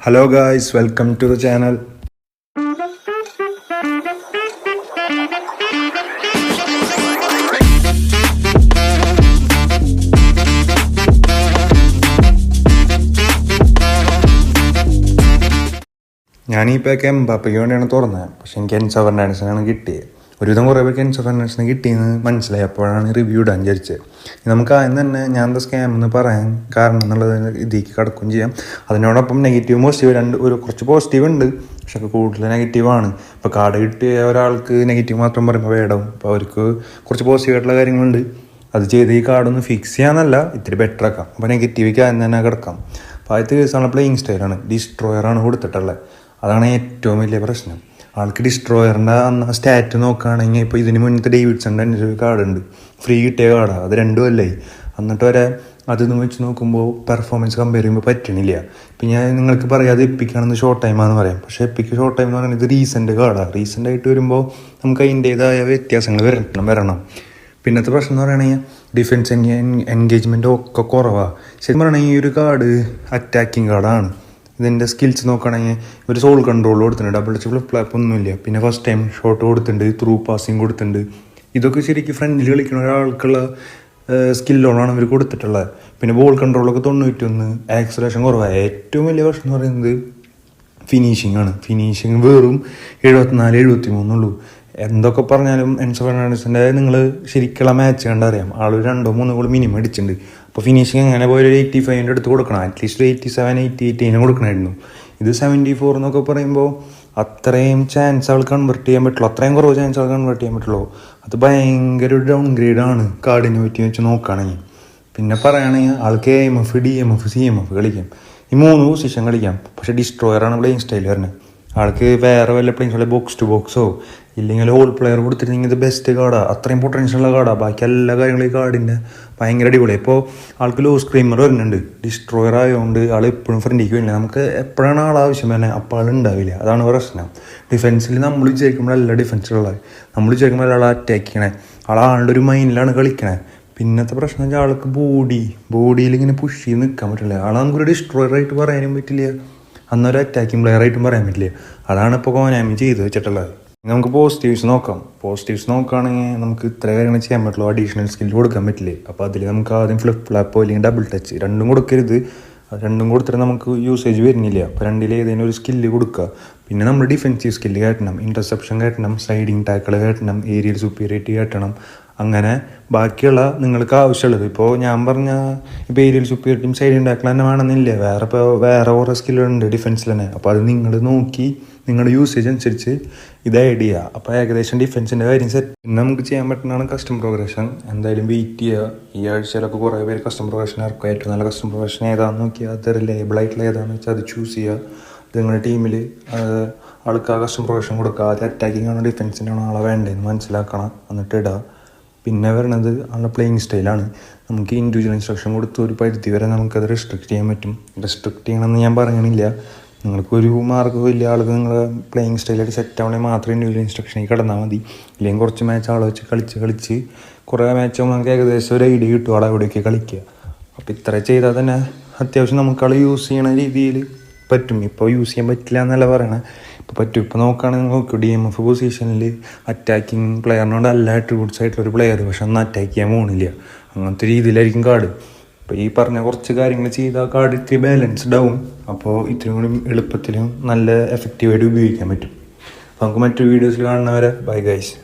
Hello guys, welcome to the channel. ഞാനിപ്പോൾ എംബാപ്പയ്ക്ക് വേണ്ടിയാണ് തുറന്നത്. പക്ഷെ എനിക്ക് എൻസോ ഫെർണാണ്ടസിനാണ് കിട്ടിയത്. ഒരുവിധം കുറേ പേർക്ക് എൻസോ ഫെർണാണ്ടസിന് കിട്ടിയെന്ന് മനസ്സിലായി. അപ്പോഴാണ് റിവ്യൂ ഇടാൻ വിചാരിച്ചത്. നമുക്ക് ആദ്യം തന്നെ ഞാൻ എന്താ സ്കാം എന്ന് പറയാൻ കാരണം എന്നുള്ളത് ഇതിലേക്ക് കടക്കുകയും ചെയ്യാം. അതിനോടൊപ്പം നെഗറ്റീവ് പോസിറ്റീവ് കുറച്ച് പോസിറ്റീവ് ഉണ്ട്, പക്ഷെ കൂടുതൽ നെഗറ്റീവാണ്. ഇപ്പോൾ കാർഡ് കിട്ടിയ ഒരാൾക്ക് നെഗറ്റീവ് മാത്രം പറയുമ്പോൾ വേടാവും. അപ്പോൾ അവർക്ക് കുറച്ച് പോസിറ്റീവായിട്ടുള്ള കാര്യങ്ങളുണ്ട്. അത് ചെയ്ത് ഈ കാർഡൊന്ന് ഫിക്സ് ചെയ്യാന്നല്ല, ഇത്തിരി ബെറ്റർ ആക്കാം. അപ്പോൾ നെഗറ്റീവിക്ക് ആദ്യം തന്നെ കിടക്കാം. അപ്പോൾ ആദ്യത്തെ ദിവസമാണ് പ്ലേയിങ് സ്റ്റൈലാണ്, ഡിസ്ട്രോയറാണ് കൊടുത്തിട്ടുള്ളത്. അതാണ് ഏറ്റവും വലിയ പ്രശ്നം. ആൾക്ക് ഡിസ്ട്രോയറിൻ്റെ അന്ന് സ്റ്റാറ്റ് നോക്കുകയാണെങ്കിൽ ഇപ്പോൾ ഇതിന് മുന്നത്തെ ഡേവിഡ്സൻ്റെ എൻ്റെ ഒരു കാർഡുണ്ട്, ഫ്രീ കിട്ടിയ കാർഡാണ്. അത് 2 കൊല്ലമായി. എന്നിട്ട് വരെ അതൊന്ന് വെച്ച് നോക്കുമ്പോൾ പെർഫോമൻസ് കമ്പയർ ചെയ്യുമ്പോൾ പറ്റണില്ല. ഇപ്പം ഞാൻ നിങ്ങൾക്ക് പറയാം അത് എപ്പിക്കാണെന്ന് ഷോർട്ട് ടൈമാണെന്ന് പറയാം. പക്ഷേ എപ്പിക്ക് ഷോർട്ട് ടൈം എന്ന് പറയുന്നത് ഇത് റീസെൻ്റ് കാർഡാണ്. റീസെൻ്റായിട്ട് വരുമ്പോൾ നമുക്ക് അതിൻ്റേതായ വ്യത്യാസങ്ങൾ വരണം. പിന്നത്തെ പ്രശ്നം എന്ന് പറയുകയാണെങ്കിൽ ഡിഫൻസ് എൻഗേജ്മെൻറ്റ് ഒക്കെ കുറവാണ്. ശരിക്കും പറയുകയാണെങ്കിൽ ഈ ഒരു കാർഡ് അറ്റാക്കിങ് കാർഡാണ്. ഇതിൻ്റെ സ്കിൽസ് നോക്കുകയാണെങ്കിൽ ഒരു സോൾ കൺട്രോൾ കൊടുത്തിട്ടുണ്ട്, ഡബിൾ ടച്ച് ഫ്ലിപ്പ് ഫ്ലാപ്പ് ഒന്നുമില്ല. പിന്നെ ഫസ്റ്റ് ടൈം ഷോട്ട് കൊടുത്തിട്ടുണ്ട്, ത്രൂ പാസിങ് കൊടുത്തിട്ടുണ്ട്. ഇതൊക്കെ ശരിക്കും ഫ്രണ്ടിൽ കളിക്കുന്ന ഒരാൾക്കുള്ള സ്കില്ലോളാണ് ഇവർ കൊടുത്തിട്ടുള്ളത്. പിന്നെ ബോൾ കൺട്രോളൊക്കെ 91, ആക്സലേഷൻ കുറവാണ്. ഏറ്റവും വലിയ പ്രശ്നം എന്ന് പറയുന്നത് ഫിനിഷിംഗ് ആണ്. ഫിനിഷിങ് വെറും 74-73 ഉള്ളൂ. എന്തൊക്കെ പറഞ്ഞാലും എൻസോ ഫെർണാണ്ടസിൻ്റെ നിങ്ങൾ ശരിക്കുള്ള മാച്ച് കണ്ടറിയാം, ആൾ 2-3 ഗോൾ മിനിമം അടിച്ചിട്ടുണ്ട്. അപ്പോൾ ഫിനിഷിങ് അങ്ങനെ പോയൊരു 85 അടുത്ത് കൊടുക്കണം, അറ്റ്ലീസ്റ്റ് 87-88 കൊടുക്കണമായിരുന്നു. ഇത് 74 എന്നൊക്കെ പറയുമ്പോൾ അത്രയും ചാൻസ് ആൾ കൺവേർട്ട് ചെയ്യാൻ പറ്റുള്ളൂ, അത്രയും കുറവ് ചാൻസ് ആൾ കൺവേർട്ട് ചെയ്യാൻ പറ്റുള്ളൂ. അത് ഭയങ്കര ഒരു ഡൗൺ ഗ്രേഡാണ് കാർഡിനെ പറ്റി വെച്ച് നോക്കുകയാണെങ്കിൽ. പിന്നെ പറയുകയാണെങ്കിൽ ആൾക്ക് AMF, DMF, CMF കളിക്കാം. ഈ 3 പൊസിഷൻ കളിക്കാം. പക്ഷേ ഡിസ്ട്രോയറാണ് പ്ലേയിങ് സ്റ്റൈൽ വരുന്നത്. ആൾക്ക് വേറെ വല്ല പ്ലേയിങ് സ്റ്റൈൽ ബോക്സ് ടു ബോക്സോ ഇല്ലെങ്കിൽ ഹോൾ പ്ലെയർ കൊടുത്തിരുന്നെങ്കിൽ ഇത് ബെസ്റ്റ് കാർഡാണ്. അത്രയും പൊട്ടൻഷ്യലുള്ള കാർഡാണ്. ബാക്കി എല്ലാ കാര്യങ്ങളും ഈ കാർഡിൻ്റെ ഭയങ്കര അടിപൊളിയാണ്. ഇപ്പോൾ ആൾക്ക് ലോ സ്ക്രീമർ വരുന്നുണ്ട്, ഡിസ്ട്രോയർ ആയതുകൊണ്ട് ആൾ എപ്പോഴും ഫ്രണ്ടിലേക്ക് വരില്ല. നമുക്ക് എപ്പോഴാണ് ആളാവശ്യം തന്നെ അപ്പോൾ ആൾ ഉണ്ടാവില്ല. അതാണ് പ്രശ്നം. ഡിഫൻസിൽ നമ്മൾ വിചാരിക്കുമ്പോഴല്ല ഡിഫൻസിലുള്ളത്, നമ്മൾ വിചാരിക്കുമ്പോൾ ആൾ അറ്റാക്ക് ചെയ്യണേ, ആളുടെ ഒരു മൈൻഡിലാണ് കളിക്കണേ. പിന്നത്തെ പ്രശ്നം വെച്ചാൽ ആൾക്ക് ബോഡിയിൽ ഇങ്ങനെ പുഷ് ചെയ്ത് നിൽക്കാൻ പറ്റില്ല. ആളെ നമുക്കൊരു ഡിസ്ട്രോയറായിട്ട് പറയാനും പറ്റില്ല, അന്നൊരു അറ്റാക്കിംഗ് പ്ലെയറായിട്ടും പറയാൻ പറ്റില്ല. അതാണ് ഇപ്പോൾ കോനാമി ചെയ്ത് വെച്ചിട്ടുള്ളത്. നമുക്ക് പോസിറ്റീവ്സ് നോക്കാം. പോസിറ്റീവ്സ് നോക്കുകയാണെങ്കിൽ നമുക്ക് ഇത്ര കാര്യങ്ങൾ ചെയ്യാൻ പറ്റുള്ളൂ, അഡീഷണൽ സ്കിൽ കൊടുക്കാൻ പറ്റില്ലേ. അപ്പോൾ അതിൽ നമുക്ക് ആദ്യം ഫ്ലിപ്പ് ഫ്ലാപ്പോ അല്ലെങ്കിൽ ഡബിൾ ടച്ച് രണ്ടും കൊടുക്കരുത്. രണ്ടും കൊടുത്തിട്ട് നമുക്ക് യൂസേജ് വരുന്നില്ല. അപ്പോൾ രണ്ടിൽ ഏതെങ്കിലും ഒരു സ്കില്ല് കൊടുക്കുക. പിന്നെ നമ്മൾ ഡിഫെൻസീവ് സ്കില്ല് കയറ്റണം, ഇൻ്റർസെപ്ഷൻ കയറ്റണം, സൈഡിങ് ടാക്കിൾ കയറ്റണം, ഏരിയൽ സുപ്പീരിയറിറ്റി കയറ്റണം. അങ്ങനെ ബാക്കിയുള്ള നിങ്ങൾക്ക് ആവശ്യമുള്ളത്, ഇപ്പോൾ ഞാൻ പറഞ്ഞ ഇപ്പോൾ ഏരിയൽ സുപ്പീരിയറിറ്റിയും സൈഡിങ് ടാക്കിൾ തന്നെ വേണമെന്നില്ല, വേറെ കുറേ സ്കില്ലുണ്ട് ഡിഫെൻസിൽ തന്നെ. അപ്പോൾ അത് നിങ്ങൾ നോക്കി നിങ്ങളുടെ യൂസേജ് അനുസരിച്ച് ഇത് ആഡ് ചെയ്യുക. അപ്പോൾ ഏകദേശം ഡിഫെൻസിൻ്റെ കാര്യം സെറ്റ്. പിന്നെ നമുക്ക് ചെയ്യാൻ പറ്റുന്നതാണ് കസ്റ്റം പ്രോഗ്രഷൻ. എന്തായാലും വെയിറ്റ് ചെയ്യുക. ഈ ആഴ്ചയിലൊക്കെ കുറേ പേര് കസ്റ്റം പ്രോഗ്രഷൻ ഇറക്കും. ഏറ്റവും നല്ല കസ്റ്റം പ്രോഗ്രഷൻ ഏതാണെന്ന് നോക്കിയാൽ അത് ലേബിളായിട്ടുള്ള ഏതാണെന്ന് വെച്ചാൽ അത് ചൂസ് ചെയ്യുക. അത് നിങ്ങളുടെ ടീമിൽ ആൾക്ക് ആ കസ്റ്റം പ്രോഗ്രഷൻ കൊടുക്കുക. അത് അറ്റാക്കിംഗ് ആണോ ഡിഫെൻസിൻ്റെ ആണോ ആളെ വേണ്ടതെന്ന് മനസ്സിലാക്കണം, എന്നിട്ട് ഇടുക. പിന്നെ വരുന്നത് ആളുടെ പ്ലേയിങ് സ്റ്റൈലാണ്. നമുക്ക് ഇൻഡിവിജ്വൽ ഇൻസ്ട്രക്ഷൻ കൊടുത്ത് ഒരു പരിധി വരെ നമുക്കത് റെസ്ട്രിക്റ്റ് ചെയ്യാൻ പറ്റും. റെസ്ട്രിക്റ്റ് ചെയ്യണമെന്ന് ഞാൻ പറയണില്ല, നിങ്ങൾക്കൊരു മാർക്ക് വലിയ ആൾക്ക് നിങ്ങളുടെ പ്ലേയിങ് സ്റ്റൈലായിട്ട് സെറ്റ് ആവണമെങ്കിൽ മാത്രമേ ഇൻഡിവിജ്വൽ ഇൻസ്ട്രക്ഷനിൽ കിടന്നാൽ മതി. ഇല്ലെങ്കിൽ കുറച്ച് മാച്ച് ആളെ വെച്ച് കളിച്ച് കുറേ മാച്ച് നമുക്ക് ഏകദേശം ഒരു ഐഡിയ കിട്ടും ആളെ എവിടെയൊക്കെ കളിക്കുക. അപ്പോൾ ഇത്ര ചെയ്താൽ തന്നെ അത്യാവശ്യം നമുക്ക് ആൾ യൂസ് ചെയ്യണ രീതിയിൽ പറ്റും. ഇപ്പോൾ യൂസ് ചെയ്യാൻ പറ്റില്ല എന്നല്ല പറയണേ, ഇപ്പോൾ പറ്റും. ഇപ്പോൾ നോക്കുകയാണെങ്കിൽ നോക്കും DMF പൊസിഷനിൽ അറ്റാക്കിങ് പ്ലെയറിനോട് എല്ലാ അട്രിബ്യൂട്ട്സ് ആയിട്ടുള്ളൊരു പ്ലെയർ, പക്ഷെ ഒന്നും അറ്റാക്ക് ചെയ്യാൻ പോകുന്നില്ല. അങ്ങനത്തെ രീതിയിലായിരിക്കും കാർഡ്. അപ്പോൾ ഈ പറഞ്ഞ കുറച്ച് കാര്യങ്ങൾ ചെയ്താൽ കാർഡ് ഇത്തിരി ബാലൻസ്ഡ് ആവും. അപ്പോൾ ഇത്രയും കൂടി എളുപ്പത്തിലും നല്ല എഫക്റ്റീവായിട്ട് ഉപയോഗിക്കാൻ പറ്റും. അപ്പോൾ നമുക്ക് മറ്റൊരു വീഡിയോസിൽ കാണുന്നവരെ ബൈ ഗൈസ്.